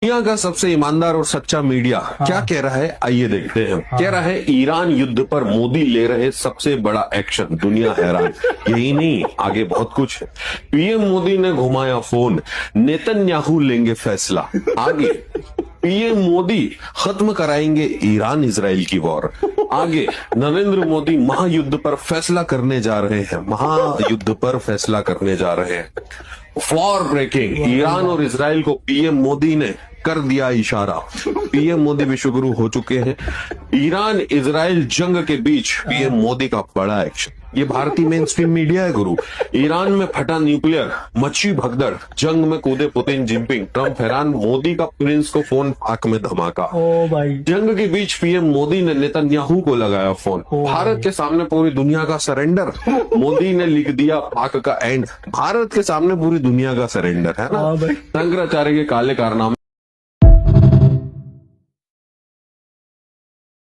दुनिया का सबसे ईमानदार और सच्चा मीडिया क्या कह रहा है, आइए देखते हैं। कह रहा है ईरान युद्ध पर मोदी ले रहे सबसे बड़ा एक्शन, दुनिया हैरान। यही नहीं, आगे बहुत कुछ है। पीएम मोदी ने घुमाया फोन, नेतन्याहू लेंगे फैसला। आगे पीएम मोदी खत्म कराएंगे ईरान इजराइल की वॉर। आगे नरेंद्र मोदी महायुद्ध पर फैसला करने जा रहे हैं, महायुद्ध पर फैसला करने जा रहे हैं। वॉर ब्रेकिंग, ईरान और इजराइल को पीएम मोदी ने कर दिया इशारा। पीएम मोदी विश्वगुरु हो चुके हैं। ईरान इजराइल जंग के बीच पीएम मोदी का बड़ा एक्शन। ये भारतीय मेन स्ट्रीम मीडिया है गुरु। ईरान में फटा न्यूक्लियर, मची भगदड़, जंग में कूदे पुतिन जिनपिंग, ट्रंप हैरान, मोदी का प्रिंस को फोन, पाक में धमाका। ओ भाई, जंग के बीच पीएम मोदी ने नेतन्याहू को लगाया फोन। भारत के सामने पूरी दुनिया का सरेंडर, मोदी ने लिख दिया पाक का एंड। भारत के सामने पूरी दुनिया का सरेंडर है ना। हाँ भाई। शंकराचार्य के काले कारनामे